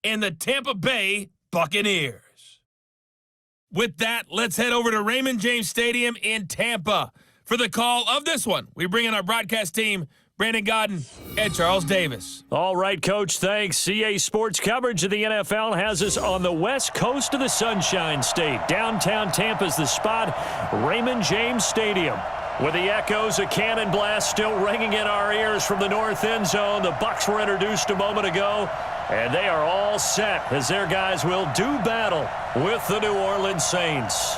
and the Tampa Bay Buccaneers. With that, let's head over to Raymond James Stadium in Tampa. For the call of this one, we bring in our broadcast team, Brandon Godden and Charles Davis. All right, Coach, thanks. CA Sports coverage of the NFL has us on the west coast of the Sunshine State. Downtown Tampa's the spot, Raymond James Stadium. With the echoes of cannon blast still ringing in our ears from the north end zone, the Bucs were introduced a moment ago, and they are all set as their guys will do battle with the New Orleans Saints.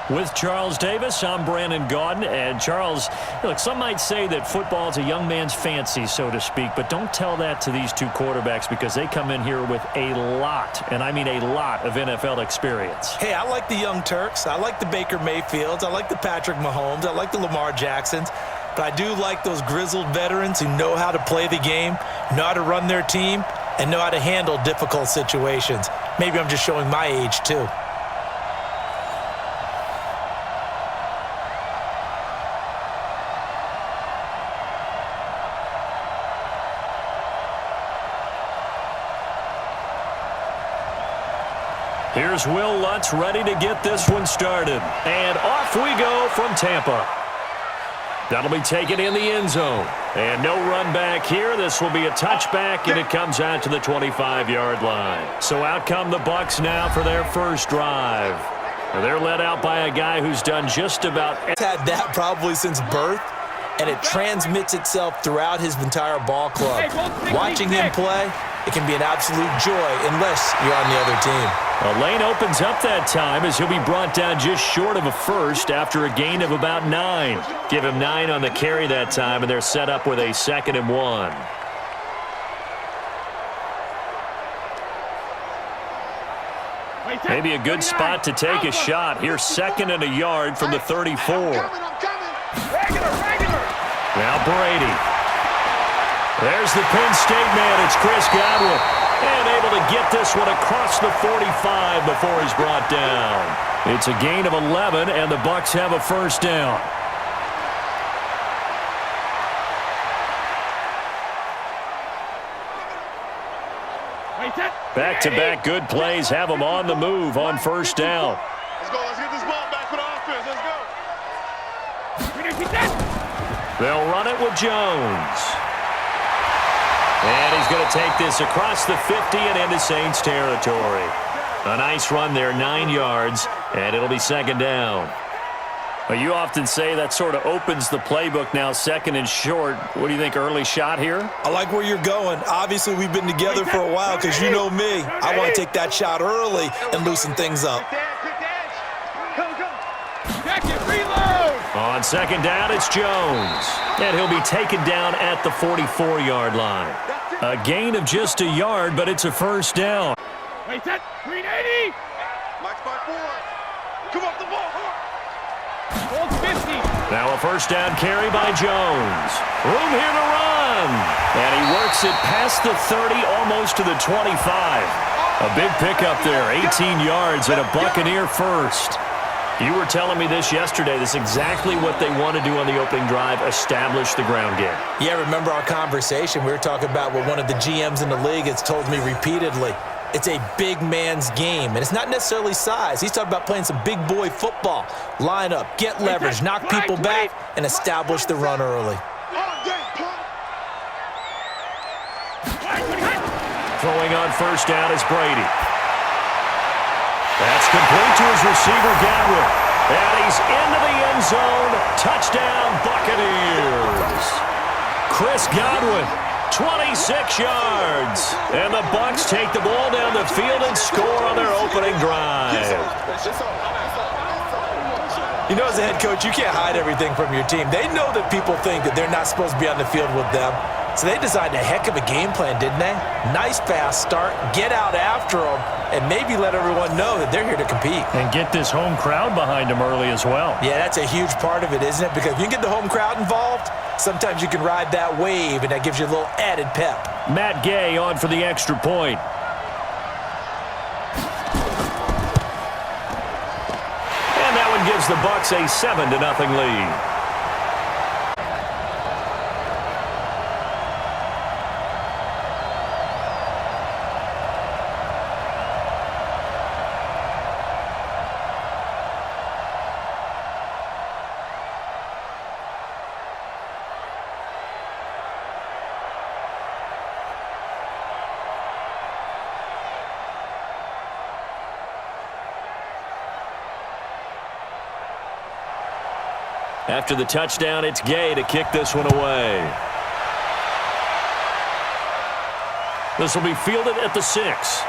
With Charles Davis, I'm Brandon Gaudin. And Charles, look, some might say that football is a young man's fancy, so to speak, but don't tell that to these two quarterbacks because they come in here with a lot, and I mean a lot, of NFL experience. Hey, I like the young Turks. I like the Baker Mayfields. I like the Patrick Mahomes. I like the Lamar Jacksons. But I do like those grizzled veterans who know how to play the game, know how to run their team, and know how to handle difficult situations. Maybe I'm just showing my age, too. Here's Will Lutz ready to get this one started. And off we go from Tampa. That'll be taken in the end zone. And no run back here. This will be a touchback, and it comes out to the 25-yard line. So out come the Bucs now for their first drive. They're led out by a guy who's done just about everything. Had that probably since birth, and it transmits itself throughout his entire ball club. Watching him play, it can be an absolute joy unless you're on the other team. A lane opens up that time as he'll be brought down just short of a first after a gain of about 9. Give him 9 on the carry that time, and they're set up with a 2nd and 1. Maybe a good spot to take a shot. Here's 2nd and a yard from the 34. Now Brady. There's the Penn State man. It's Chris Godwin. And able to get this one across the 45 before he's brought down. It's a gain of 11, and the Bucs have a first down. Back-to-back good plays have them on the move on first down. Let's go. Let's get this ball back for the offense. Let's go. They'll run it with Jones. And he's going to take this across the 50 and into Saints territory. A nice run there, 9 yards, and it'll be 2nd down. Well, you often say that sort of opens the playbook now, 2nd and short. What do you think, early shot here? I like where you're going. Obviously, we've been together for a while because you know me. I want to take that shot early and loosen things up. On 2nd down, it's Jones. And he'll be taken down at the 44-yard line. A gain of just a yard, but it's a first down. Wait, that 380. Max by 4. Come off the ball. Hold 50. Now a first down carry by Jones. Room here to run. And he works it past the 30, almost to the 25. A big pickup there, 18 yards and a Buccaneer first. You were telling me this yesterday. This is exactly what they want to do on the opening drive, establish the ground game. Yeah, remember our conversation? We were talking about what one of the GMs in the league has told me repeatedly. It's a big man's game, and it's not necessarily size. He's talking about playing some big boy football. Line up, get leverage, knock people back, and establish the run early. Throwing on first down is Brady. That's complete to his receiver, Godwin. And he's into the end zone. Touchdown, Buccaneers. Chris Godwin, 26 yards. And the Bucs take the ball down the field and score on their opening drive. You know, as a head coach, you can't hide everything from your team. They know that people think that they're not supposed to be on the field with them. So they designed a heck of a game plan, didn't they? Nice fast start, get out after them, and maybe let everyone know that they're here to compete. And get this home crowd behind them early as well. Yeah, that's a huge part of it, isn't it? Because if you get the home crowd involved, sometimes you can ride that wave, and that gives you a little added pep. Matt Gay on for the extra point. And that one gives the Bucs a 7-0 lead. After the touchdown, it's Gay to kick this one away. This will be fielded at the 6.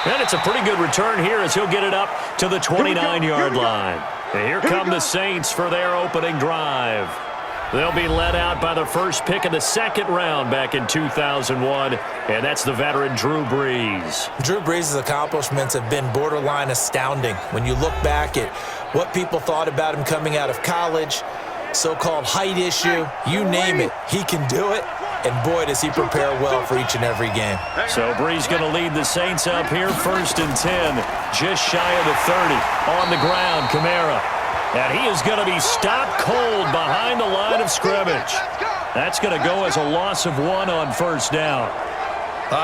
And it's a pretty good return here as he'll get it up to the 29-yard line. And here come the Saints for their opening drive. They'll be led out by the first pick of the second round back in 2001, and that's the veteran Drew Brees. Drew Brees' accomplishments have been borderline astounding. When you look back at what people thought about him coming out of college, so-called height issue, you name it, he can do it. And boy, does he prepare well for each and every game. So Brees going to lead the Saints up here, 1st and 10, just shy of the 30. On the ground, Kamara. And he is going to be stopped cold behind the line of scrimmage. That's going to go as a loss of 1 on first down.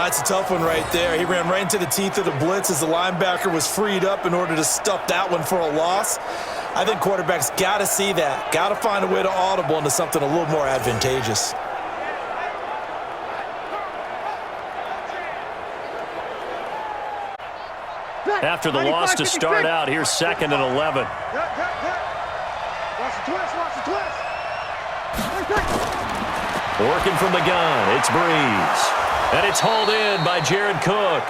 It's a tough one right there. He ran right into the teeth of the blitz as the linebacker was freed up in order to stuff that one for a loss. I think quarterbacks got to see that. Got to find a way to audible into something a little more advantageous. After the loss to start out, here's 2nd and 11. Working from the gun, it's Brees. And it's hauled in by Jared Cook.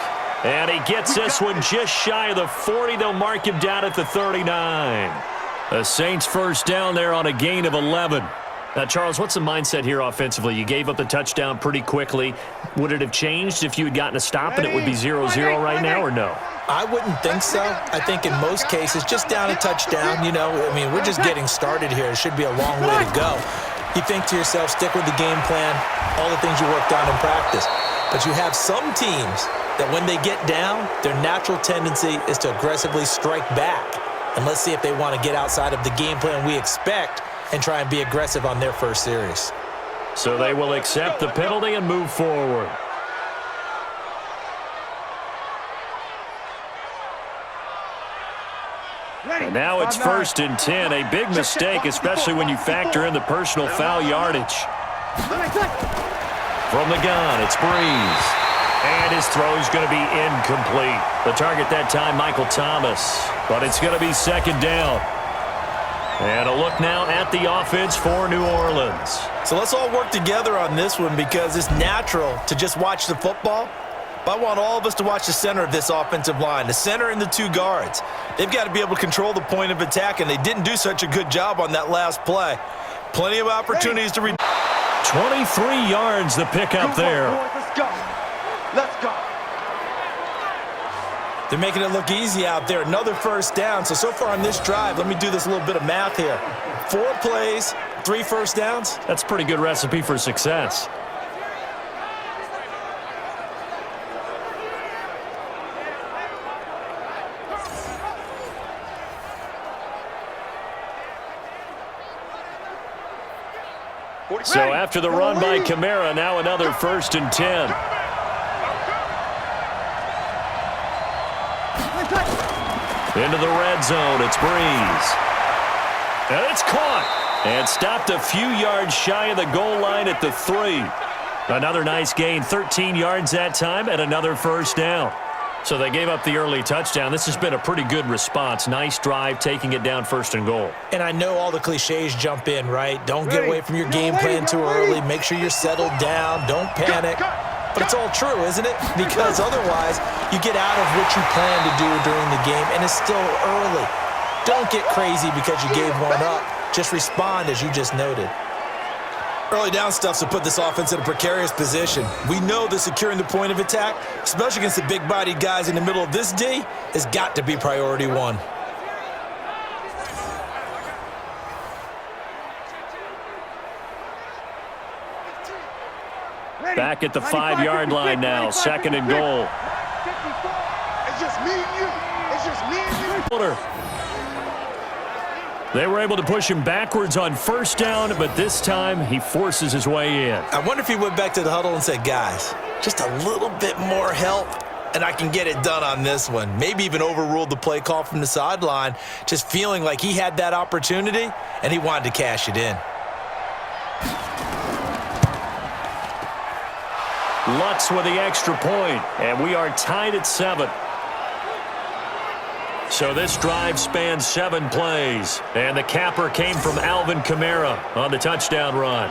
And he gets this one just shy of the 40. They'll mark him down at the 39. The Saints first down there on a gain of 11. Now, Charles, what's the mindset here offensively? You gave up the touchdown pretty quickly. Would it have changed if you had gotten a stop and it would be 0-0 right now, or no? I wouldn't think so. I think in most cases, just down a touchdown, you know, I mean, we're just getting started here. It should be a long way to go. You think to yourself, stick with the game plan, all the things you worked on in practice. But you have some teams that when they get down, their natural tendency is to aggressively strike back. And let's see if they want to get outside of the game plan we expect and try and be aggressive on their first series. So they will accept the penalty and move forward. And now it's 1st and 10. A big mistake, especially when you factor in the personal foul yardage. From the gun, it's Brees. And his throw is going to be incomplete. The target that time, Michael Thomas. But it's going to be 2nd down. And a look now at the offense for New Orleans. So let's all work together on this one because it's natural to just watch the football. But I want all of us to watch the center of this offensive line, the center and the 2 guards. They've got to be able to control the point of attack, and they didn't do such a good job on that last play. Plenty of opportunities to 23 yards the pickup there. Let's go. Let's go. They're making it look easy out there. Another first down. So far on this drive, let me do this little bit of math here. 4 plays, 3 first downs. That's a pretty good recipe for success. So after the run by Kamara, now another 1st and 10. Into the red zone, it's Brees. And it's caught. And stopped a few yards shy of the goal line at the 3. Another nice gain, 13 yards that time, and another first down. So they gave up the early touchdown. This has been a pretty good response. Nice drive, taking it down 1st and goal. And I know all the cliches jump in, right? Don't get away from your game plan too early. Make sure you're settled down. Don't panic. But it's all true, isn't it? Because otherwise, you get out of what you plan to do during the game, and it's still early. Don't get crazy because you gave one up. Just respond as you just noted. Early down stuff's to put this offense in a precarious position. We know that securing the point of attack, especially against the big-bodied guys in the middle of this D, has got to be priority 1. Back at the 5-yard line now, 2nd and goal. It's just me and you. It's just me and you. They were able to push him backwards on first down, but this time he forces his way in. I wonder if he went back to the huddle and said, guys, just a little bit more help, and I can get it done on this one. Maybe even overruled the play call from the sideline, just feeling like he had that opportunity, and he wanted to cash it in. Lutz with the extra point, and we are tied at 7. So this drive spans 7 plays. And the capper came from Alvin Kamara on the touchdown run.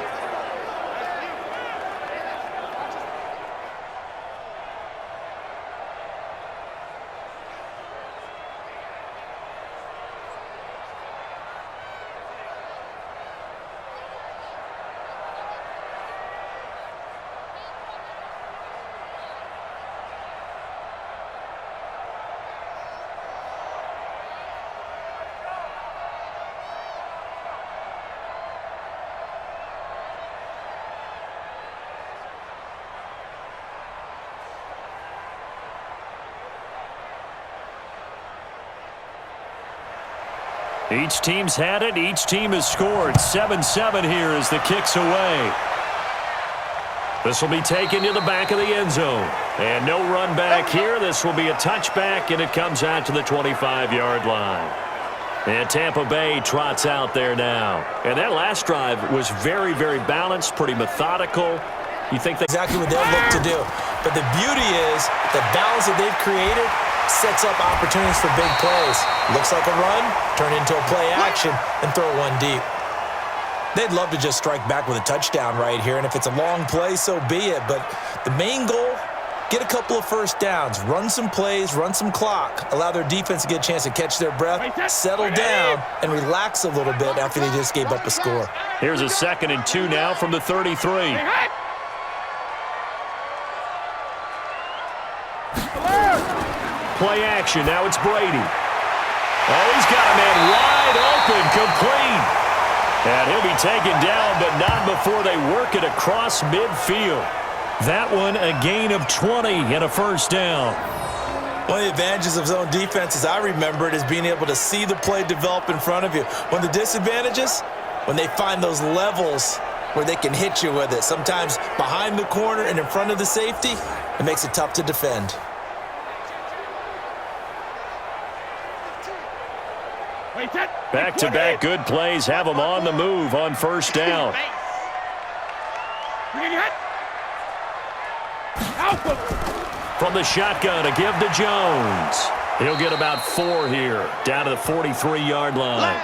Each team's had it. Each team has scored. 7-7 here as the kick's away. This will be taken to the back of the end zone. And no run back here. This will be a touchback, and it comes out to the 25-yard line. And Tampa Bay trots out there now. And that last drive was very, very balanced, pretty methodical. You think that's exactly what they'll look to do. But the beauty is the balance that they've created sets up opportunities for big plays. Looks like a run, turn into a play action, and throw one deep. They'd love to just strike back with a touchdown right here, and if it's a long play, so be it. But the main goal, get a couple of first downs, run some plays, run some clock, allow their defense to get a chance to catch their breath, settle down, and relax a little bit after they just gave up a score. Here's a 2nd and 2 now from the 33. Play action. Now it's Brady. Oh, he's got a man wide open, complete. And he'll be taken down, but not before they work it across midfield. That one a gain of 20 and a first down. One of the advantages of zone defense, as I remember it, is being able to see the play develop in front of you. One of the disadvantages, when they find those levels where they can hit you with it, sometimes behind the corner and in front of the safety, it makes it tough to defend. Back-to-back good plays have them on the move on first down. From the shotgun, a give to Jones. He'll get about 4 here, down to the 43-yard line.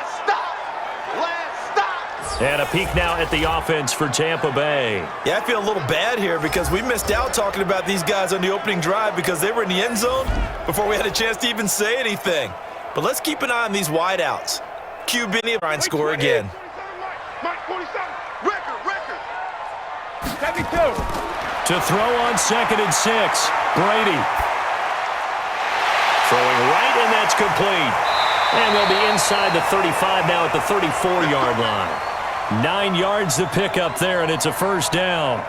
And a peek now at the offense for Tampa Bay. Yeah, I feel a little bad here because we missed out talking about these guys on the opening drive because they were in the end zone before we had a chance to even say anything. But let's keep an eye on these wideouts. Q Benny try and score again. Mike 47, record. 72. To throw on 2nd and 6, Brady. Throwing right, and that's complete. And they'll be inside the 35 now at the 34-yard line. 9 yards to pick up there, and it's a first down.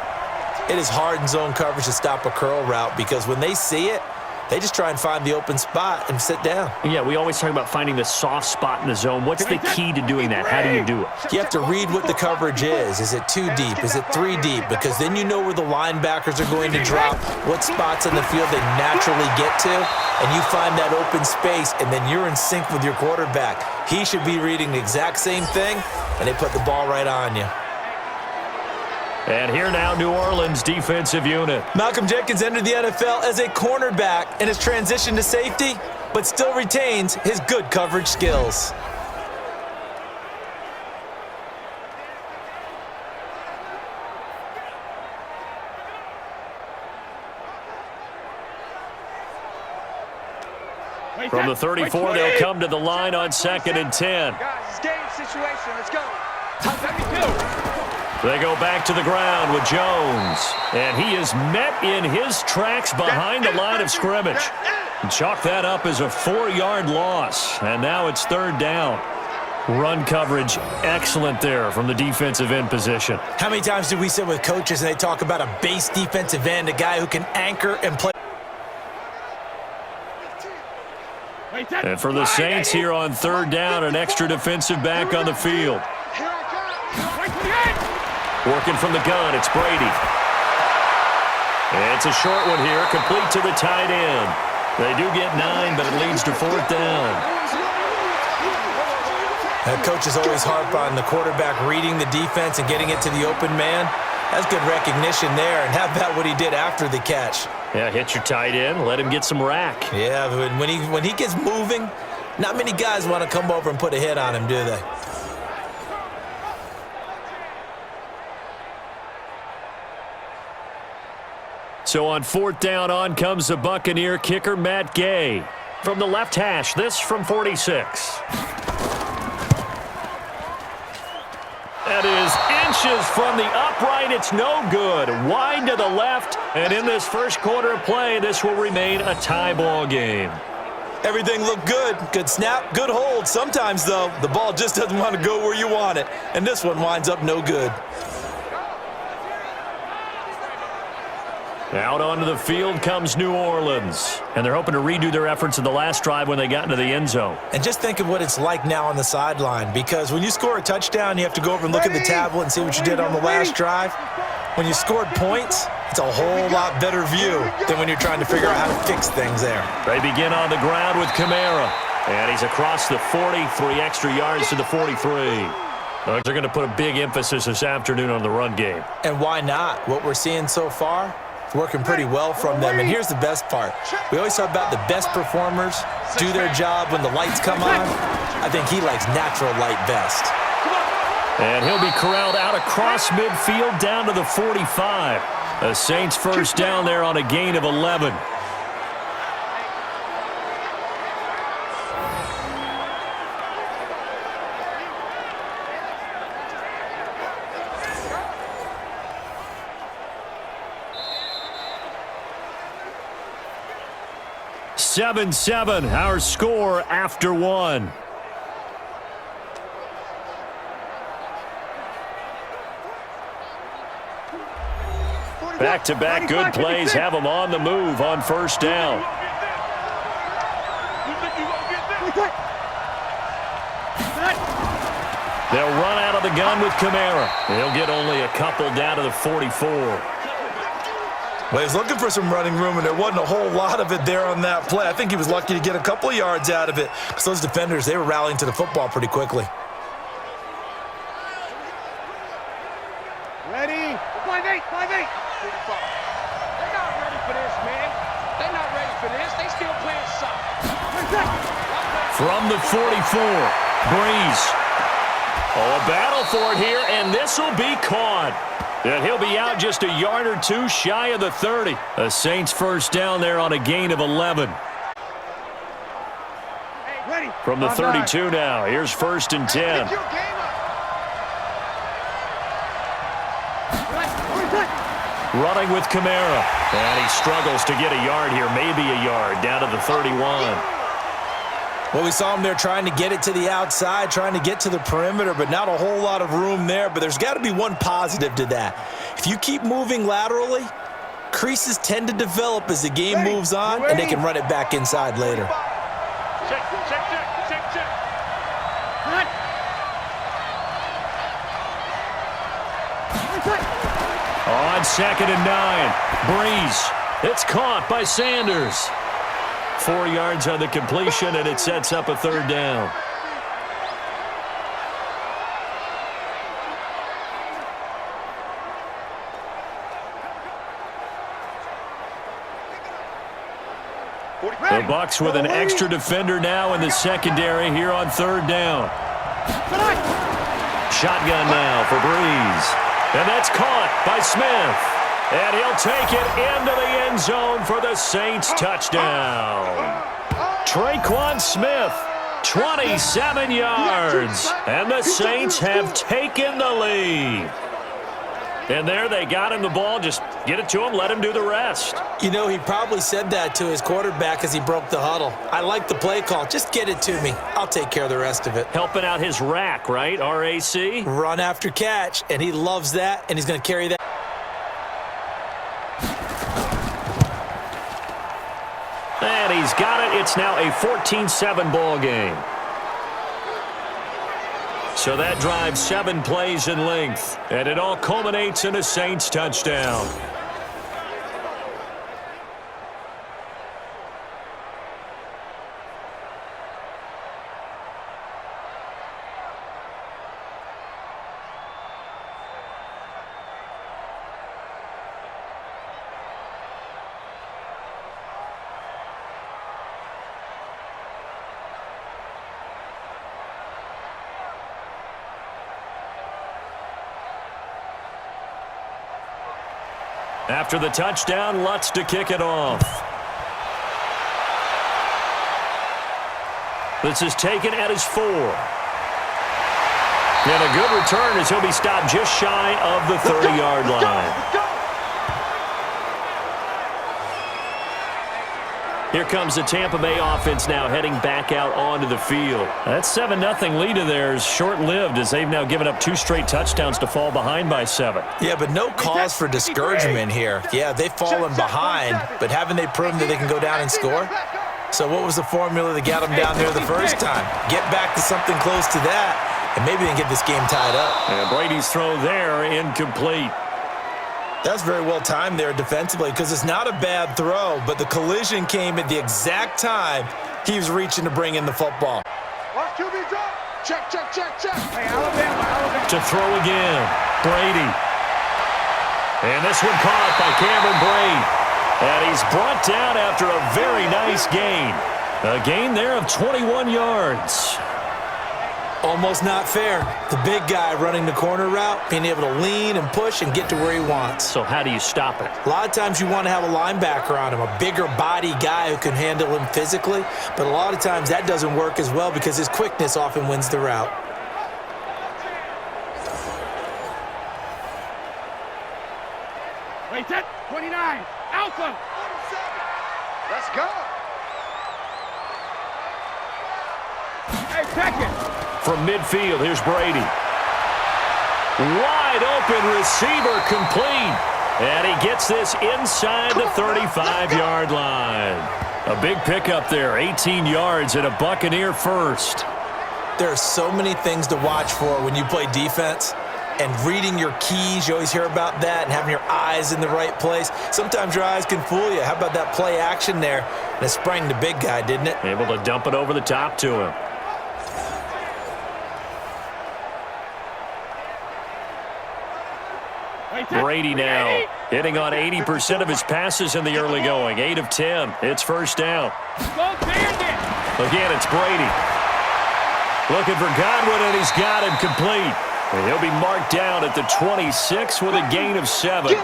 It is hard in zone coverage to stop a curl route because when they see it, they just try and find the open spot and sit down. Yeah, we always talk about finding the soft spot in the zone. What's the key to doing that? How do you do it? You have to read what the coverage is. Is it 2 deep? Is it 3 deep? Because then you know where the linebackers are going to drop, what spots on the field they naturally get to, and you find that open space, and then you're in sync with your quarterback. He should be reading the exact same thing, and they put the ball right on you. And here now, New Orleans defensive unit. Malcolm Jenkins entered the NFL as a cornerback and has transitioned to safety, but still retains his good coverage skills. From the 34, they'll come to the line on 2nd and 10. Guys, it's game situation. Let's go. 72. They go back to the ground with Jones. And he is met in his tracks behind the line of scrimmage. Chalk that up as a 4-yard loss. And now it's 3rd down. Run coverage excellent there from the defensive end position. How many times do we sit with coaches and they talk about a base defensive end, a guy who can anchor and play? And for the Saints here on 3rd down, an extra defensive back on the field. Working from the gun, it's Brady. It's a short one here, complete to the tight end. They do get 9, but it leads to 4th down. That coach is always harp on the quarterback reading the defense and getting it to the open man. That's good recognition there, and how about what he did after the catch? Yeah, hit your tight end, let him get some rack. Yeah, when he gets moving, Not many guys want to come over and put a hit on him, do they? So on 4th down, on comes the Buccaneer kicker, Matt Gay. From the left hash, this from 46. That is inches from the upright. It's no good. Wide to the left. And in this first quarter of play, this will remain a tie ball game. Everything looked good. Good snap, good hold. Sometimes, though, the ball just doesn't want to go where you want it. And this one winds up no good. Out onto the field comes New Orleans. And they're hoping to redo their efforts in the last drive when they got into the end zone. And just think of what it's like now on the sideline, because when you score a touchdown, you have to go over and look at the tablet and see what you did on the last drive. When you scored points, it's a whole lot better view than when you're trying to figure out how to fix things there. They begin on the ground with Kamara. And he's across the 40, 3 extra yards to the 43. They're going to put a big emphasis this afternoon on the run game. And why not? What we're seeing so far, it's working pretty well from them. And here's the best part. We always talk about the best performers do their job when the lights come on. I think he likes natural light best. And he'll be corralled out across midfield down to the 45. The Saints first down there on a gain of 11. "7-7, our score after one." Back-to-back good plays have them on the move on first down. They'll run out of the gun with Kamara. He'll get only a couple down to the 44. Well, he's looking for some running room, and there wasn't a whole lot of it there on that play. I think he was lucky to get a couple of yards out of it, because those defenders, they were rallying to the football pretty quickly. Ready? 5-8, 5-8. They're not ready for this, man. They're not ready for this. They still playing soft. From the 44, Brees. Oh, a battle for it here, and this will be caught. And he'll be out just a yard or two shy of the 30. The Saints first down there on a gain of 11. From the 32 now, here's 1st and 10. Running with Kamara. And he struggles to get a yard here, maybe a yard, down to the 31. Well, we saw him there trying to get it to the outside, trying to get to the perimeter, but not a whole lot of room there. But there's got to be one positive to that. If you keep moving laterally, creases tend to develop as the game moves on, and they can run it back inside later. Check. On 2nd and 9, Brees. It's caught by Sanders. 4 yards on the completion, and it sets up a 3rd down. The Bucs with an extra defender now in the secondary here on 3rd down. Shotgun now for Brees. And that's caught by Smith. And he'll take it into the end zone for the Saints touchdown. Traquan Smith, 27 yards. And the Saints have taken the lead. And there they got him the ball. Just get it to him, let him do the rest. You know, he probably said that to his quarterback as he broke the huddle. I like the play call. Just get it to me. I'll take care of the rest of it. Helping out his rack, right? R-A-C? Run after catch, and he loves that, and he's going to carry that. And he's got it. It's now a 14-7 ball game. So that drives 7 plays in length, and it all culminates in a Saints touchdown. After the touchdown, Lutz to kick it off. This is taken at his 4. And a good return as he'll be stopped just shy of the 30-yard line. Here comes the Tampa Bay offense now heading back out onto the field. That 7-0 lead of theirs short-lived as they've now given up 2 straight touchdowns to fall behind by 7. Yeah, but no cause for discouragement here. Yeah, they've fallen behind, but haven't they proven that they can go down and score? So what was the formula that got them down there the first time? Get back to something close to that, and maybe they can get this game tied up. And Brady's throw there incomplete. That's very well timed there defensively because it's not a bad throw, but the collision came at the exact time he was reaching to bring in the football. Watch QB drop. Check, check, check, check. Hey, Alabama. To throw again, Brady. And this one caught by Cameron Brady. And he's brought down after a very nice gain. A gain there of 21 yards. Almost not fair. The big guy running the corner route, being able to lean and push and get to where he wants. So how do you stop it? A lot of times you want to have a linebacker on him, a bigger body guy who can handle him physically, but a lot of times that doesn't work as well because his quickness often wins the route. Wait, that 29. Alpha. Let's go. Hey, second. From midfield, here's Brady. Wide open receiver complete. And he gets this inside the 35-yard line. A big pickup there, 18 yards and a Buccaneer first. There are so many things to watch for when you play defense. And reading your keys, you always hear about that, and having your eyes in the right place. Sometimes your eyes can fool you. How about that play action there? And it sprang the big guy, didn't it? Able to dump it over the top to him. Brady now hitting on 80% of his passes in the early going. 8 of 10. It's first down. Again, it's Brady. Looking for Godwin, and he's got him complete. And he'll be marked down at the 26 with a gain of 7.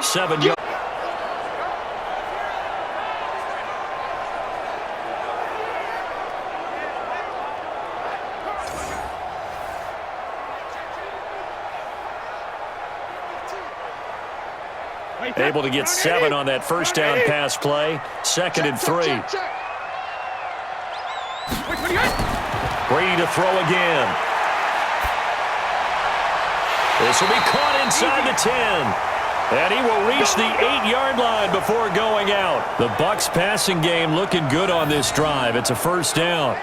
7 yards. Able to get 7 on that first down pass play. 2nd and 3. Brady to throw again. This will be caught inside the 10. And he will reach the 8-yard line before going out. The Bucs passing game looking good on this drive. It's a first down.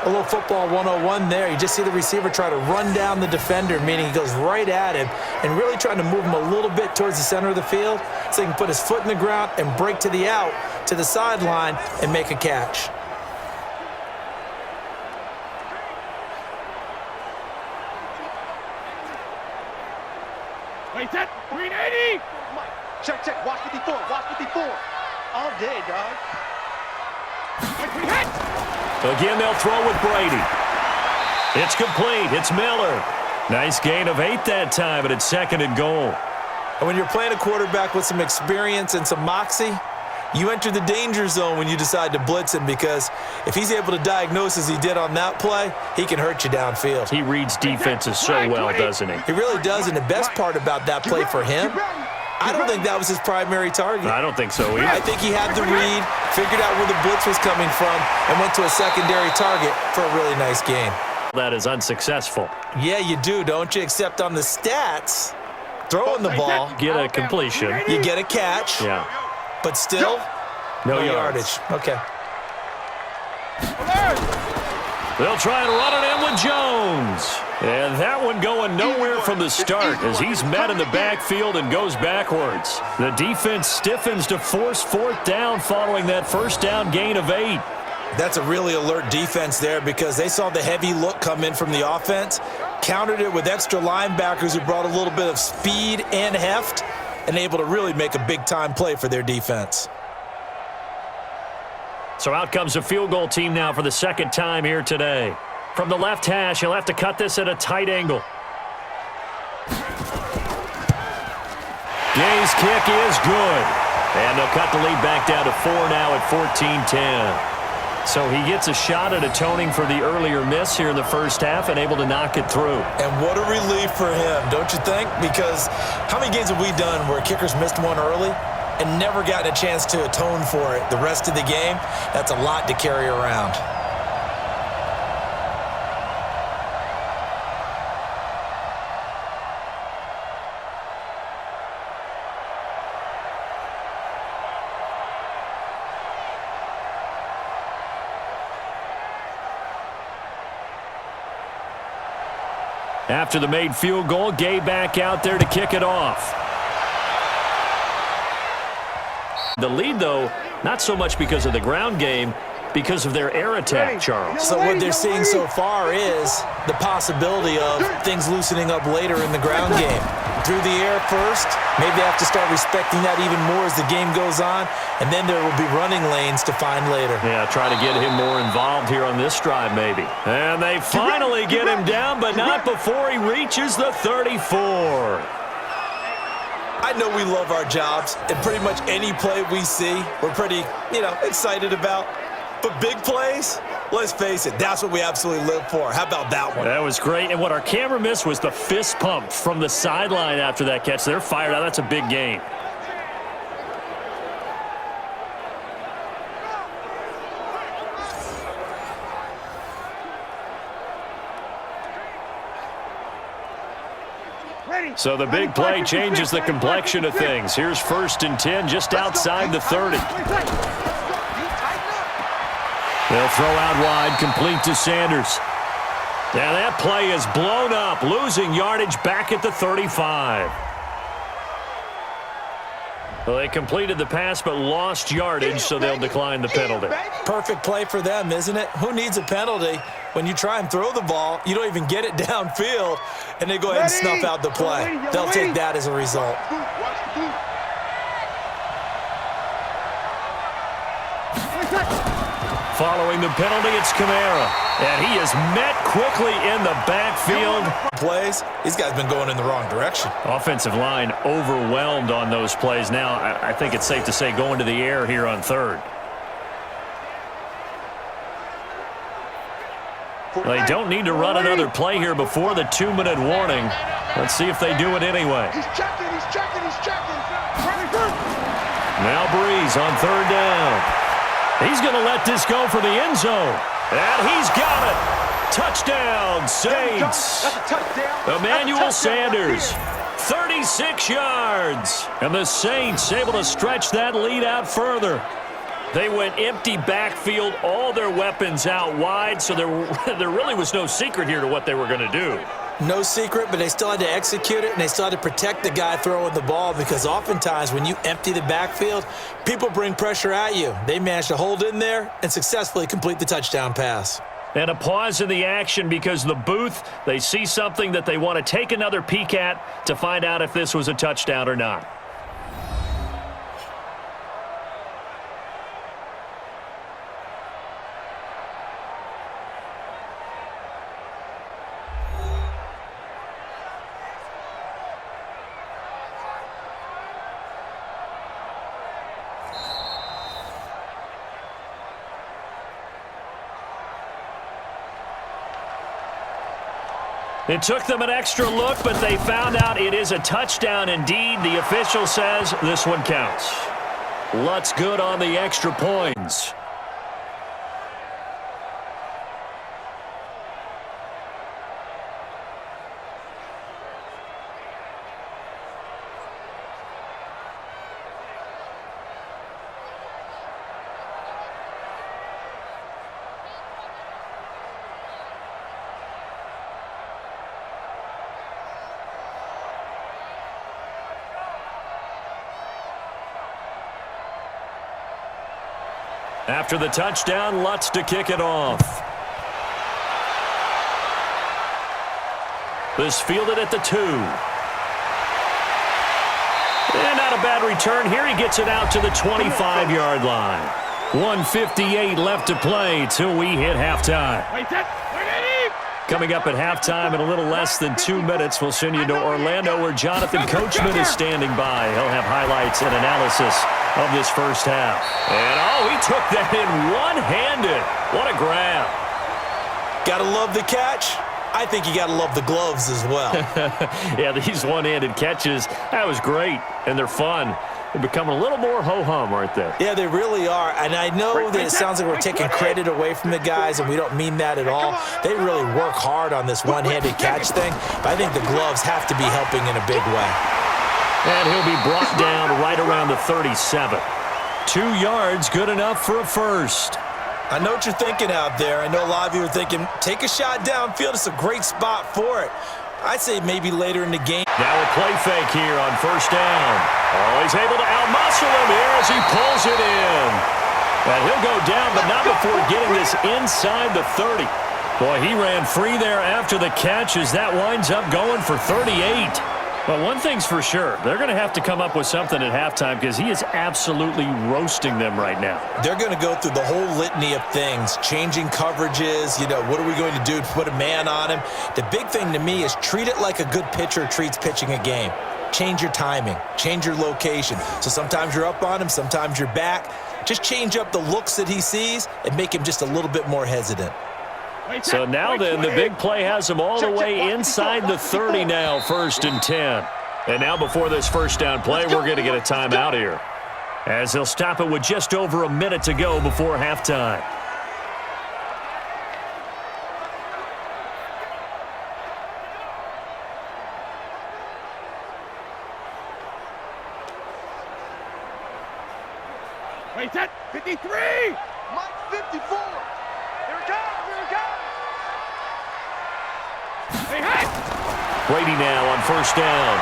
A little football 101 there. You just see the receiver try to run down the defender, meaning he goes right at him and really trying to move him a little bit towards the center of the field so he can put his foot in the ground and break to the out, to the sideline, and make a catch. Wait, that 380. Check, check. Watch 54. Watch 54. All day, dog. Again, they'll throw with Brady. It's complete. It's Miller. Nice gain of 8 that time, but it's 2nd and goal. And when you're playing a quarterback with some experience and some moxie, you enter the danger zone when you decide to blitz him because if he's able to diagnose as he did on that play, he can hurt you downfield. He reads defenses so well, doesn't he? He really does, and the best part about that play for him, I don't think that was his primary target. I don't think so either. I think he had the read, figured out where the blitz was coming from, and went to a secondary target for a really nice gain. That is unsuccessful. Yeah, you do, don't you? Except on the stats, throwing the ball, get a completion. You get a catch. Yeah. But still, no yardage. Okay. They'll try and run it in with Jones. And that one going nowhere from the start as he's met in the backfield and goes backwards. The defense stiffens to force 4th down following that first down gain of 8. That's a really alert defense there because they saw the heavy look come in from the offense, countered it with extra linebackers who brought a little bit of speed and heft, and able to really make a big-time play for their defense. So out comes a field goal team now for the 2nd time here today. From the left hash, he'll have to cut this at a tight angle. Gay's kick is good. And they'll cut the lead back down to 4 now at 14-10. So he gets a shot at atoning for the earlier miss here in the first half and able to knock it through. And what a relief for him, don't you think? Because how many games have we done where kickers missed one early and never gotten a chance to atone for it the rest of the game? That's a lot to carry around. After the made field goal, Gay back out there to kick it off. The lead, though, not so much because of the ground game, because of their air attack, Charles. So what they're seeing so far is the possibility of things loosening up later in the ground game. Through the air first, maybe they have to start respecting that even more as the game goes on, and then there will be running lanes to find later. Yeah, try to get him more involved here on this drive maybe. And they finally get him down, but not before he reaches the 34. I know we love our jobs, and pretty much any play we see, we're pretty, excited about. But big plays, let's face it, that's what we absolutely live for. How about that one? That was great. And what our camera missed was the fist pump from the sideline after that catch. They're fired out. That's a big gain. So the big play changes the complexion of things. Here's 1st and 10 just outside the 30. They'll throw out wide, complete to Sanders. Now that play is blown up, losing yardage back at the 35. Well, they completed the pass but lost yardage, so they'll decline the penalty. Perfect play for them, isn't it? Who needs a penalty? When you try and throw the ball, you don't even get it downfield, and they go ahead and snuff out the play. They'll take that as a result. Following the penalty, it's Kamara. And he is met quickly in the backfield. Plays, these guys been going in the wrong direction. Offensive line overwhelmed on those plays. Now, I think it's safe to say going to the air here on 3rd. They don't need to run another play here before the 2-minute warning. Let's see if they do it anyway. He's checking. Now Brees on 3rd down. He's going to let this go for the end zone. And he's got it. Touchdown, Saints. Emmanuel Sanders, 36 yards. And the Saints able to stretch that lead out further. They went empty backfield, all their weapons out wide, so there really was no secret here to what they were going to do. No secret, but they still had to execute it, and they still had to protect the guy throwing the ball, because oftentimes when you empty the backfield, people bring pressure at you. They managed to hold in there and successfully complete the touchdown pass. And a pause in the action because the booth, they see something that they want to take another peek at to find out if this was a touchdown or not. It took them an extra look, but they found out it is a touchdown indeed. The official says this one counts. Lutz good on the extra points. After the touchdown, Lutz to kick it off. This fielded at the 2. And not a bad return here. He gets it out to the 25-yard line. 1:58 left to play till we hit halftime. Coming up at halftime in a little less than 2 minutes, we'll send you to Orlando where Jonathan Coachman is standing by. He'll have highlights and analysis of this first half. And, he took that in one-handed. What a grab. Gotta love the catch. I think you gotta love the gloves as well. Yeah, these one-handed catches, that was great, and they're fun. They're becoming a little more ho-hum, aren't they? Yeah, they really are. And I know that it sounds like we're taking credit away from the guys, and we don't mean that at all. They really work hard on this one-handed catch thing, but I think the gloves have to be helping in a big way. And he'll be brought down right around the 37. 2 yards, good enough for a first. I know what you're thinking out there. I know a lot of you are thinking, take a shot downfield. It's a great spot for it. I'd say maybe later in the game. Now a play fake here on first down. He's able to out-muscle him here as he pulls it in. And he'll go down, but not before getting this inside the 30. Boy, he ran free there after the catch as that winds up going for 38. But one thing's for sure, they're going to have to come up with something at halftime because he is absolutely roasting them right now. They're going to go through the whole litany of things, changing coverages, what are we going to do to put a man on him? The big thing to me is treat it like a good pitcher treats pitching a game. Change your timing, change your location. So sometimes you're up on him, sometimes you're back. Just change up the looks that he sees and make him just a little bit more hesitant. So now then, the big play has him all the way inside the 30 now, 1st and 10. And now before this first down play, we're going to get a timeout here, as he'll stop it with just over a minute to go before halftime. Wait, that 53! Mike 54! Here it comes! Here it comes! Hey, hey! Brady now on first down.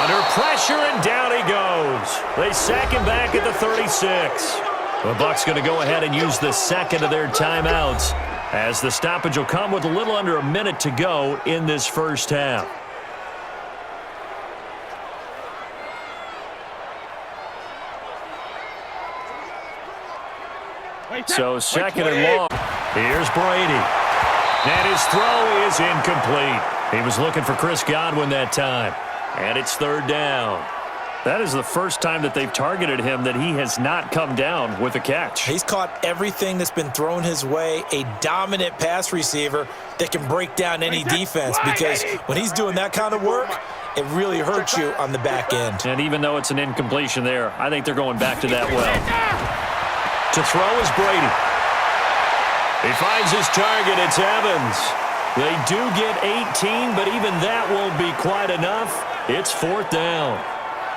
Under pressure, and down he goes. They sack him back at the 36. The Bucs going to go ahead and use the second of their timeouts, as the stoppage will come with a little under a minute to go in this first half. So second and long. Here's Brady. And his throw is incomplete. He was looking for Chris Godwin that time. And it's 3rd down. That is the first time that they've targeted him that he has not come down with a catch. He's caught everything that's been thrown his way, a dominant pass receiver that can break down any defense, because when he's doing that kind of work, it really hurts you on the back end. And even though it's an incompletion there, I think they're going back to that well. To throw is Brady. He finds his target. It's Evans. They do get 18, but even that won't be quite enough. It's 4th down.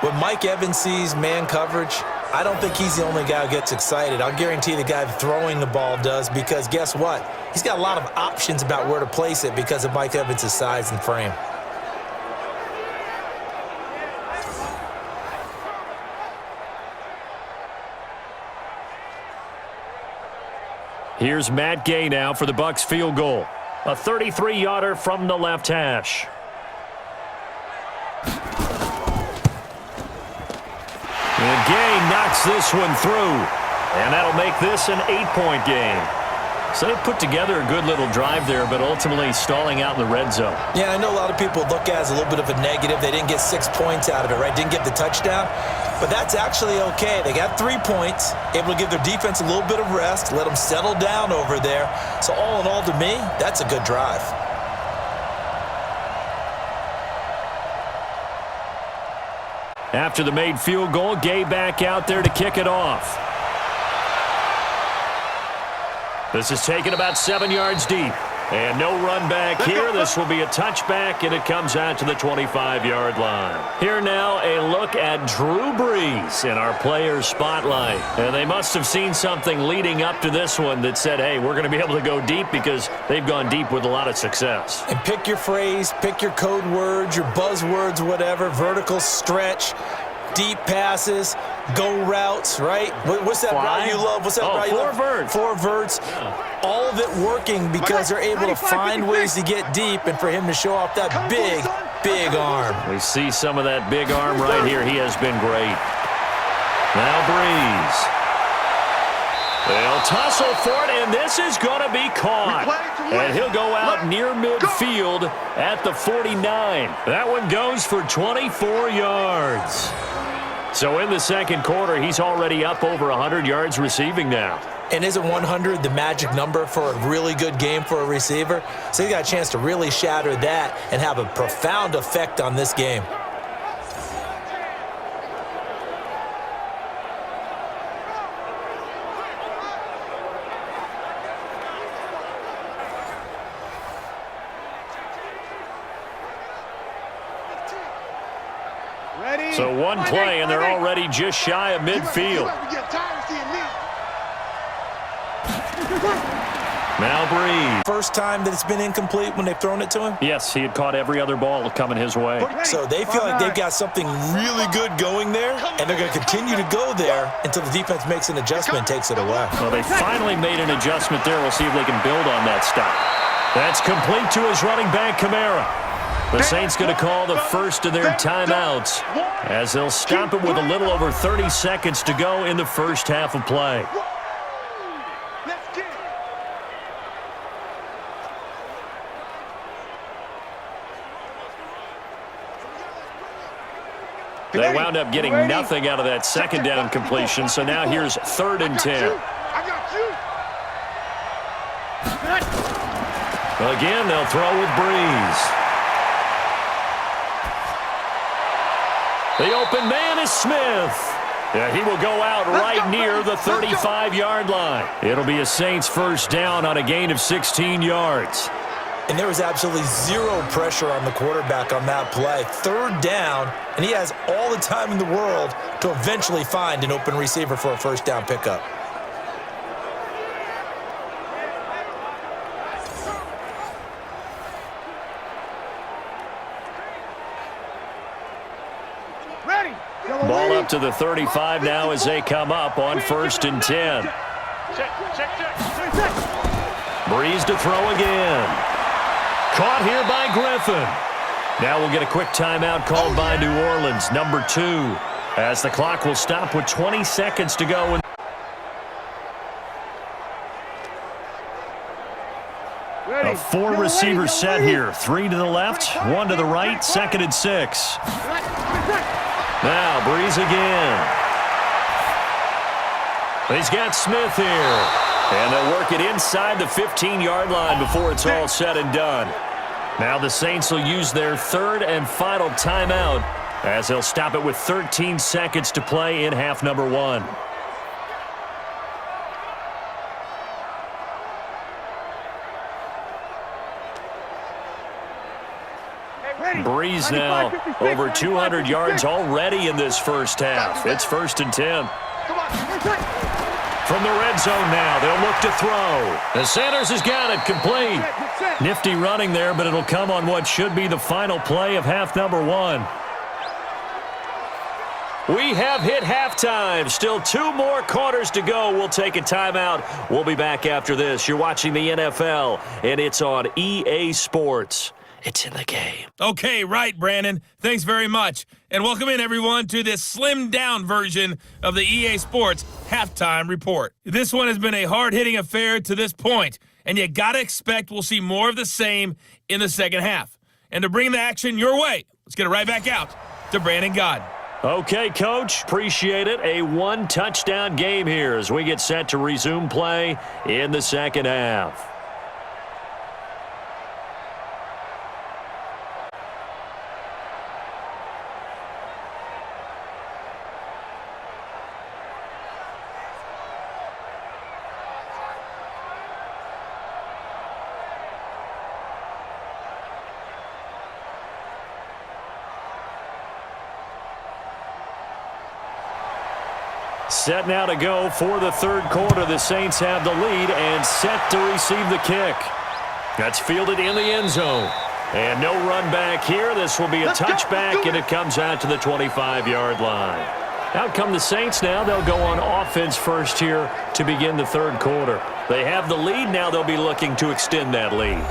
When Mike Evans sees man coverage, I don't think he's the only guy who gets excited. I'll guarantee the guy throwing the ball does, because guess what? He's got a lot of options about where to place it because of Mike Evans' size and frame. Here's Matt Gay now for the Bucs field goal. A 33-yarder from the left hash. And Gay knocks this one through. And that'll make this an 8-point game. So they put together a good little drive there, but ultimately stalling out in the red zone. Yeah, I know a lot of people look at it as a little bit of a negative. They didn't get 6 points out of it, right? Didn't get the touchdown. But that's actually okay. They got 3 points, able to give their defense a little bit of rest, let them settle down over there. So all in all, to me, that's a good drive. After the made field goal, Gay back out there to kick it off. This is taken about 7 yards deep. And no run back here. This will be a touchback, and it comes out to the 25-yard line. Here now, a look at Drew Brees in our player spotlight. And they must have seen something leading up to this one that said, hey, we're going to be able to go deep, because they've gone deep with a lot of success. And pick your phrase, pick your code words, your buzzwords, whatever, vertical stretch, deep passes, go routes, right? What's that route you love? What's that route you love? 4 verts. 4 verts. Yeah. All of it working because they're able to find ways to get deep, and for him to show off that big, big arm. We see some of that big arm right here. He has been great. Now Brees. They'll tussle for it, and this is going to be caught. And he'll go out near midfield at the 49. That one goes for 24 yards. So in the second quarter, he's already up over 100 yards receiving now. And isn't 100 the magic number for a really good game for a receiver? So he got a chance to really shatter that and have a profound effect on this game. So one play, and they're already just shy of midfield. Now Brees. First time that it's been incomplete when they've thrown it to him? Yes, he had caught every other ball coming his way. So they feel like they've got something really good going there, and they're going to continue to go there until the defense makes an adjustment and takes it away. Well, they finally made an adjustment there. We'll see if they can build on that stop. That's complete to his running back, Kamara. The Saints going to call the first of their timeouts as they'll stop it with a little over 30 seconds to go in the first half of play. They wound up getting nothing out of that second down completion, so now here's 3rd and 10. Again, they'll throw with Brees. The open man is Smith. Yeah, he will go out right near the 35-yard line. It'll be a Saints first down on a gain of 16 yards. And there was absolutely zero pressure on the quarterback on that play. 3rd down, and he has all the time in the world to eventually find an open receiver for a first down pickup. Ball up to the 35 now as they come up on 1st and 10. Brees to throw again. Caught here by Griffin. Now we'll get a quick timeout called by New Orleans, number 2, as the clock will stop with 20 seconds to go. A 4-receiver set here. 3 to the left, 1 to the right, 2nd and 6. Now Brees again. He's got Smith here. And they'll work it inside the 15-yard line before it's all said and done. Now the Saints will use their 3rd and final timeout as they'll stop it with 13 seconds to play in half number 1. Brees now over 200 yards already in this first half. It's 1st and 10. From the red zone now, they'll look to throw. The Sanders has got it complete. Nifty running there, but it'll come on what should be the final play of half number 1. We have hit halftime. Still 2 more quarters to go. We'll take a timeout. We'll be back after this. You're watching the NFL, and it's on EA Sports. It's in the game. Okay, right, Brandon. Thanks very much. And welcome in, everyone, to this slimmed-down version of the EA Sports Halftime Report. This one has been a hard-hitting affair to this point, and you got to expect we'll see more of the same in the second half. And to bring the action your way, let's get it right back out to Brandon Godden. Okay, Coach, appreciate it. A 1-touchdown game here as we get set to resume play in the second half. Set now to go for the 3rd quarter. The Saints have the lead and set to receive the kick. That's fielded in the end zone. And no run back here. This will be a touchback, and it comes out to the 25-yard line. Out come the Saints now. They'll go on offense first here to begin the 3rd quarter. They have the lead. Now they'll be looking to extend that lead.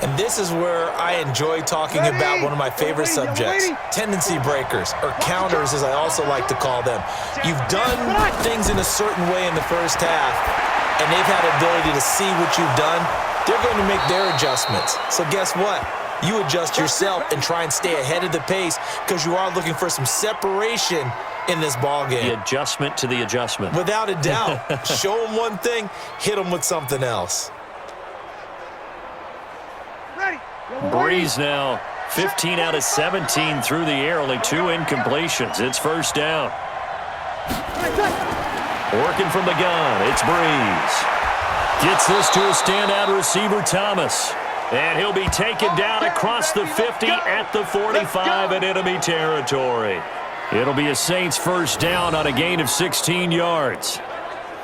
And this is where I enjoy talking about one of my favorite subjects, tendency breakers, or counters as I also like to call them. You've done things in a certain way in the first half, and they've had the ability to see what you've done. They're going to make their adjustments. So guess what? You adjust yourself and try and stay ahead of the pace because you are looking for some separation in this ball game. The adjustment to the adjustment. Without a doubt. Show them one thing, hit them with something else. Brees now 15 out of 17 through the air, only 2 incompletions. It's first down. Working from the gun, it's Brees. Gets this to a standout receiver, Thomas. And he'll be taken down across the 50 at the 45 in enemy territory. It'll be a Saints first down on a gain of 16 yards.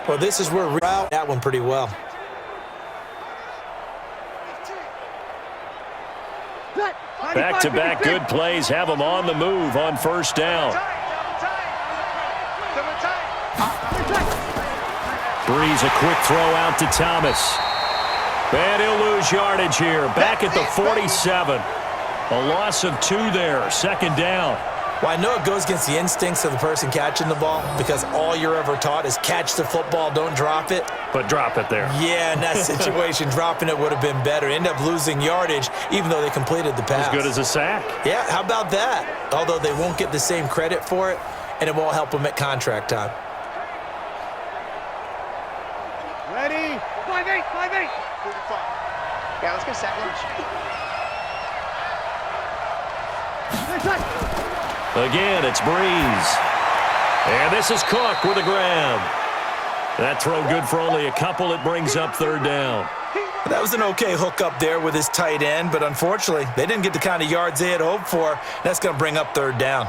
Well, this is where we route that one pretty well. Back-to-back good plays have them on the move on first down. Brees, a quick throw out to Thomas. And he'll lose yardage here. Back at the 47. A loss of 2 there. Second down. Well, I know it goes against the instincts of the person catching the ball because all you're ever taught is catch the football, don't drop it. But drop it there. Yeah, in that situation, dropping it would have been better. End up losing yardage even though they completed the pass. As good as a sack. Yeah, how about that? Although they won't get the same credit for it, and it won't help them at contract time. Ready? 5-8, 5-8. 45. Yeah, let's get sack lunch. Again, it's Brees. And this is Cook with a grab. That throw good for only a couple. It brings up third down. That was an okay hook up there with his tight end, but unfortunately, they didn't get the kind of yards they had hoped for. That's going to bring up third down.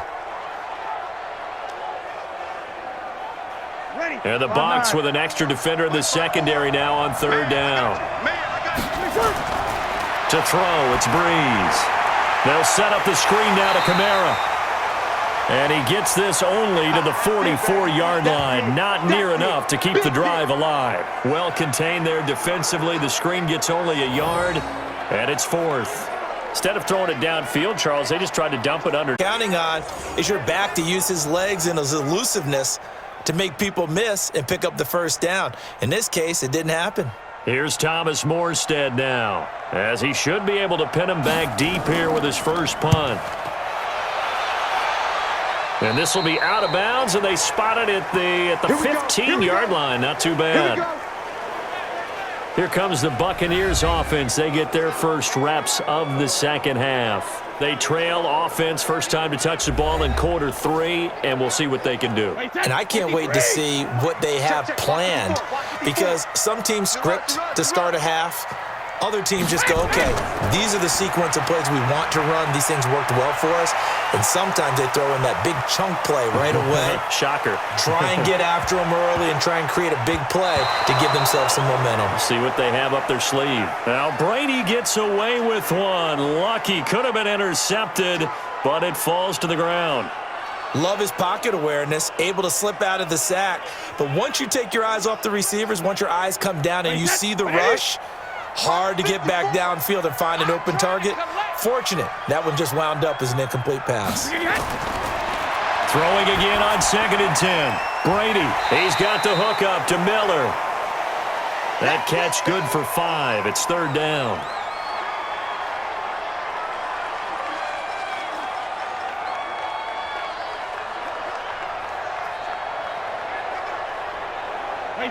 And the Bucs with an extra defender in the secondary now on third down. To throw, it's Brees. They'll set up the screen now to Kamara. And he gets this only to the 44-yard line. Not near enough to keep the drive alive. Well contained there defensively. The screen gets only a yard, and it's fourth. Instead of throwing it downfield, Charles, they just tried to dump it under. Counting on is your back to use his legs and his elusiveness to make people miss and pick up the first down. In this case, it didn't happen. Here's Thomas Morstead now, as he should be able to pin him back deep here with his first punt. And this will be out of bounds, and they spot it at the 15-yard line. Not too bad. Here comes the Buccaneers offense. They get their first reps of the second half. They trail offense, first time to touch the ball in quarter 3, and we'll see what they can do. And I can't wait to see what they have planned because some teams script to start a half. Other teams just go, okay, these are the sequence of plays we want to run. These things worked well for us. And sometimes they throw in that big chunk play right away. Shocker. Try and get after them early and try and create a big play to give themselves some momentum. See what they have up their sleeve. Now Brady gets away with one. Lucky, could have been intercepted, but it falls to the ground. Love his pocket awareness, able to slip out of the sack. But once you take your eyes off the receivers, once your eyes come down and you see the rush, hard to get back downfield and find an open target. Fortunate, that one just wound up as an incomplete pass. Throwing again on 2nd and 10. Brady, he's got the hook up to Miller. That catch good for 5. It's third down.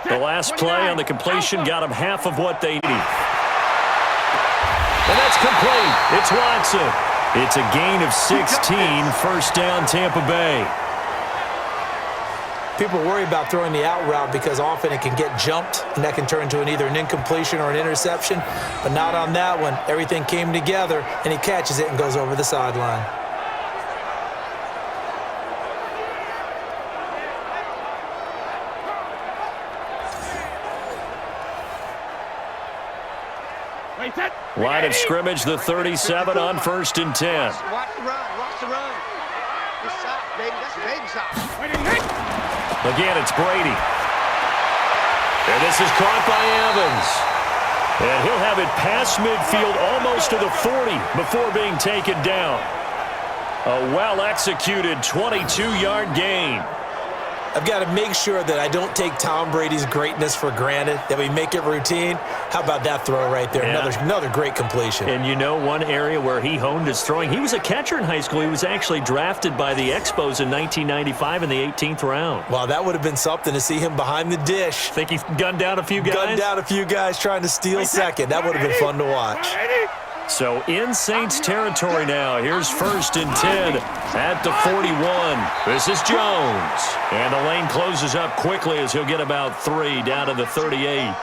The last play on the completion got them half of what they need. And that's complete. It's Watson. It's a gain of 16. First down, Tampa Bay. People worry about throwing the out route because often it can get jumped, and that can turn into either an incompletion or an interception. But not on that one. Everything came together, and he catches it and goes over the sideline. Line of scrimmage, the 37 on 1st and 10. Watch the run. Watch the run. Good shot, baby. That's a baby shot. Again, it's Brady. And this is caught by Evans. And he'll have it past midfield almost to the 40 before being taken down. A well-executed 22-yard gain. I've got to make sure that I don't take Tom Brady's greatness for granted, that we make it routine. How about that throw right there? Yeah. Another great completion. And you know one area where he honed his throwing? He was a catcher in high school. He was actually drafted by the Expos in 1995 in the 18th round. Wow, that would have been something to see him behind the dish. Think he gunned down a few guys? Gunned down a few guys trying to steal second. That would have been fun to watch. So in Saints territory now. Here's 1st and 10 at the 41. This is Jones. And the lane closes up quickly as he'll get about 3 down to the 38.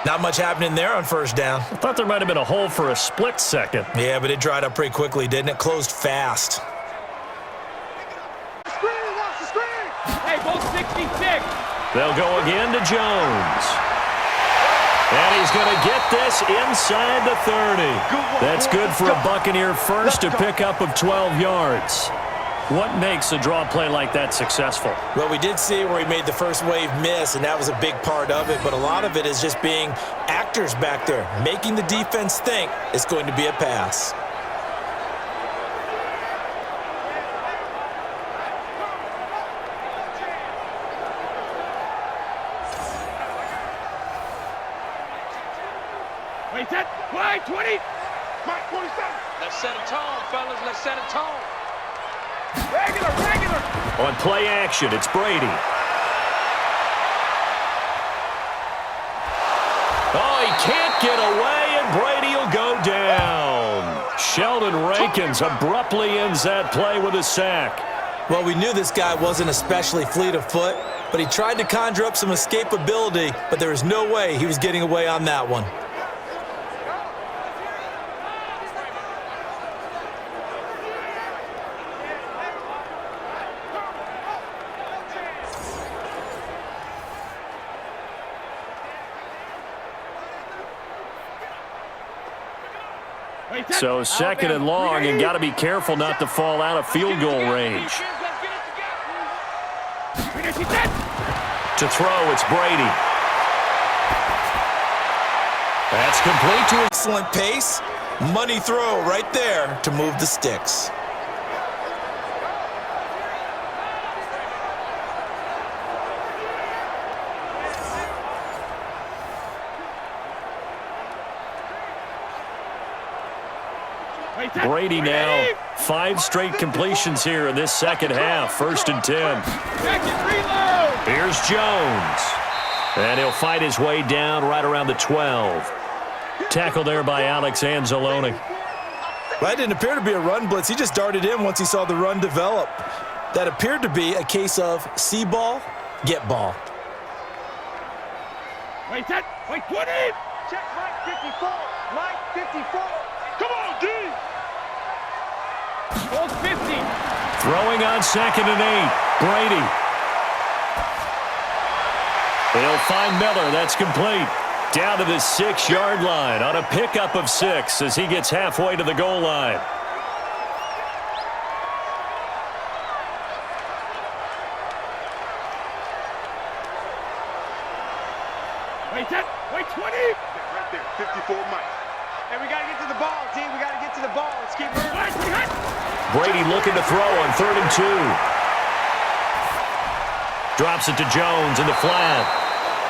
Not much happening there on 1st down. I thought there might have been a hole for a split second. Yeah, but it dried up pretty quickly, didn't it? Closed fast. Hey, both 66. They'll go again to Jones. And he's going to get this inside the 30. That's good for a Buccaneer first, a pickup of 12 yards. What makes a draw play like that successful? Well, we did see where he made the first wave miss, and that was a big part of it. But a lot of it is just being actors back there, making the defense think it's going to be a pass. Wait, that wide 20. Mike 27. Let's set a tone, fellas. Let's set a tone. Regular. On play action, it's Brady. Oh, he can't get away, and Brady will go down. Sheldon Rankins abruptly ends that play with a sack. Well, we knew this guy wasn't especially fleet of foot, but he tried to conjure up some escapability, but there was no way he was getting away on that one. So 2nd and long, and got to be careful not to fall out of field goal range. To throw, it's Brady. That's complete to Excellent pace. Money throw right there to move the sticks. Brady now 5 straight completions here in this second half. 1st and 10. Here's Jones. And he'll fight his way down right around the 12. Tackle there by Alex Anzalone. That didn't appear to be a run blitz. He just darted in once he saw the run develop. That appeared to be a case of see ball, get ball. Wait, 20. Check Mike 54. Mike 54. Come on, D. Hold 50. Throwing on 2nd and 8. Brady. He'll find Miller. That's complete. Down to the 6-yard line on a pickup of 6 as he gets halfway to the goal line. Wait, 20. Right there, 54 Mike. Hey, we got to get to the ball, team. We got to get to the ball. Let's keep moving. Brady looking to throw on 3rd and 2. Drops it to Jones in the flat.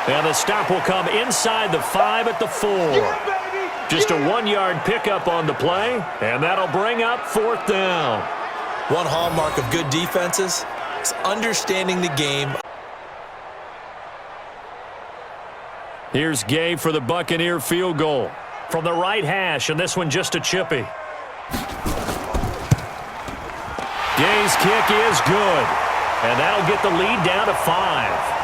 And the stop will come inside the 5 at the 4. Just a 1-yard pickup on the play, and that'll bring up 4th down. One hallmark of good defenses is understanding the game. Here's Gay for the Buccaneer field goal. From the right hash, and this one just a chippy. Gay's kick is good, and that'll get the lead down to 5.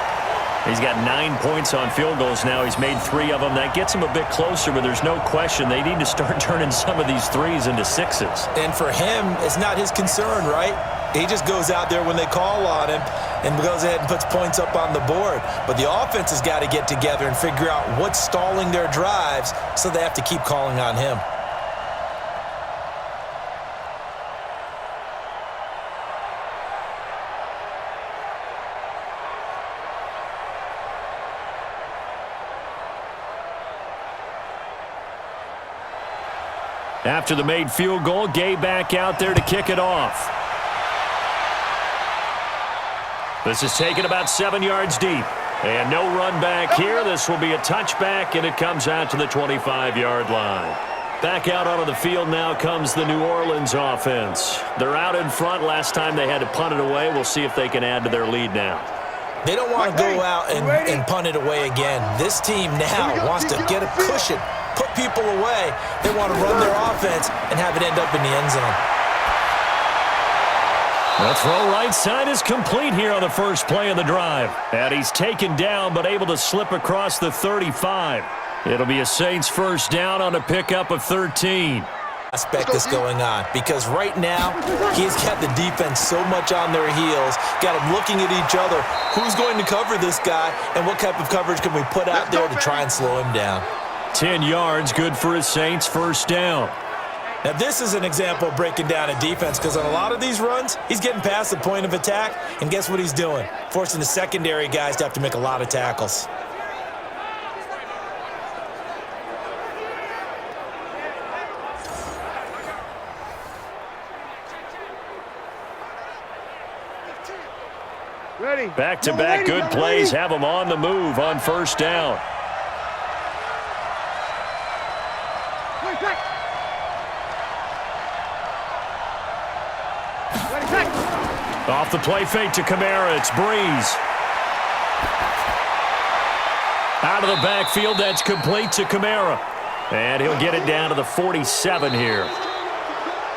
He's got 9 points on field goals now. He's made 3 of them. That gets him a bit closer, but there's no question they need to start turning some of these 3s into 6s. And for him, it's not his concern, right? He just goes out there when they call on him and goes ahead and puts points up on the board. But the offense has got to get together and figure out what's stalling their drives, so they have to keep calling on him. After the made field goal, Gay back out there to kick it off. This is taken about 7 yards deep. And no run back here. This will be a touchback, and it comes out to the 25-yard line. Back out onto the field now comes the New Orleans offense. They're out in front. Last time they had to punt it away. We'll see if they can add to their lead now. They don't want to go out and punt it away again. This team now wants to get a cushion, put people away. They want to run their offense and have it end up in the end zone. The throw right side is complete here on the first play of the drive. And he's taken down but able to slip across the 35. It'll be a Saints first down on a pickup of 13. Aspect that's going on because right now he's got the defense so much on their heels, got them looking at each other. Who's going to cover this guy and what type of coverage can we put out there to try and slow him down? 10 yards, good for a Saints first down. Now this is an example of breaking down a defense because on a lot of these runs, he's getting past the point of attack, and guess what he's doing? Forcing the secondary guys to have to make a lot of tackles. Back-to-back good plays have them on the move on first down. Off the play fake to Kamara, it's Brees. Out of the backfield, that's complete to Kamara. And he'll get it down to the 47 here.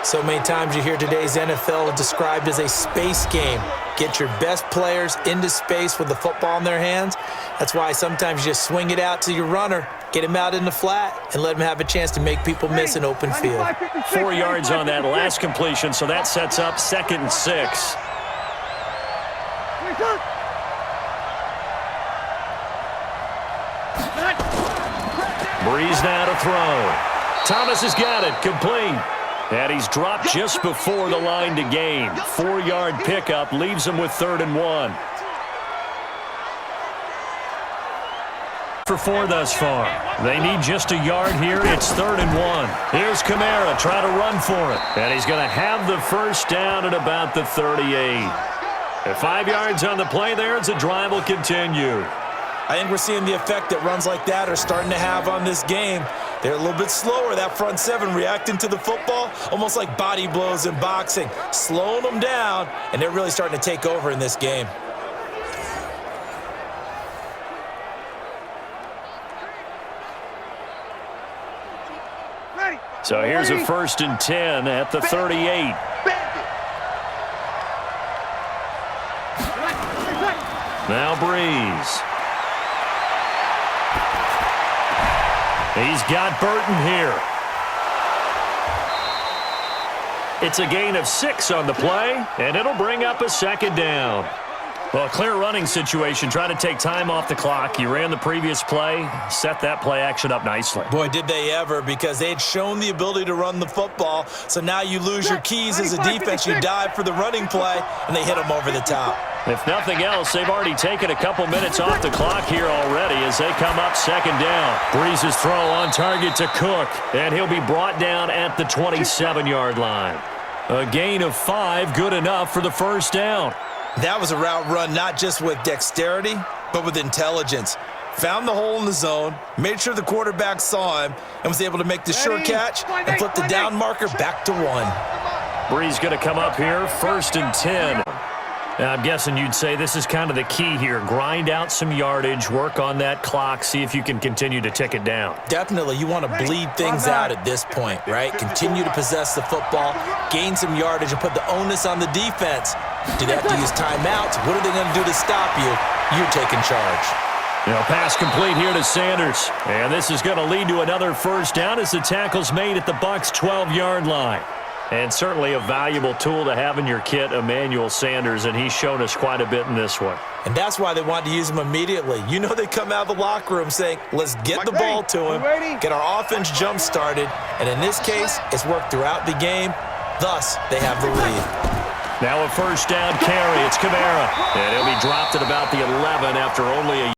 So many times you hear today's NFL described as a space game. Get your best players into space with the football in their hands. That's why sometimes you just swing it out to your runner, get him out in the flat, and let him have a chance to make people miss an open field. 4 yards on that last completion, so that sets up 2nd and 6. Brees now to throw. Thomas has got it, complete. And he's dropped just before the line to gain. 4-yard pickup leaves him with 3rd and 1. For 4 thus far. They need just a yard here. It's 3rd and 1. Here's Kamara trying to run for it. And he's going to have the first down at about the 38. At 5 yards on the play there, the drive will continue. I think we're seeing the effect that runs like that are starting to have on this game. They're a little bit slower, that front 7 reacting to the football, almost like body blows in boxing, slowing them down, and they're really starting to take over in this game. So here's a 1st and 10 at the 38. Now Brees. He's got Burton here. It's a gain of 6 on the play, and it'll bring up a 2nd down. Well, a clear running situation, trying to take time off the clock. He ran the previous play, set that play action up nicely. Boy, did they ever, because they had shown the ability to run the football. So now you lose your keys as a defense. You dive for the running play, and they hit them over the top. If nothing else, they've already taken a couple minutes off the clock here already as they come up 2nd down. Brees' throw on target to Cook, and he'll be brought down at the 27-yard line. A gain of 5, good enough for the first down. That was a route run not just with dexterity, but with intelligence. Found the hole in the zone, made sure the quarterback saw him, and was able to make the sure catch and flip the down marker back to 1. Brees going to come up here, 1st and 10. I'm guessing you'd say this is kind of the key here. Grind out some yardage, work on that clock, see if you can continue to tick it down. Definitely. You want to bleed things out at this point, right? Continue to possess the football, gain some yardage, and put the onus on the defense. Do they have to use timeouts? What are they going to do to stop you? You're taking charge. Pass complete here to Sanders. And this is going to lead to another first down as the tackle's made at the Bucs' 12-yard line. And certainly a valuable tool to have in your kit, Emmanuel Sanders, and he's shown us quite a bit in this one. And that's why they wanted to use him immediately. You know they come out of the locker room saying, let's get the ball to him, get our offense jump-started, and in this case, it's worked throughout the game. Thus, they have the lead. Now a first down carry. It's Kamara. And he'll be dropped at about the 11 after only a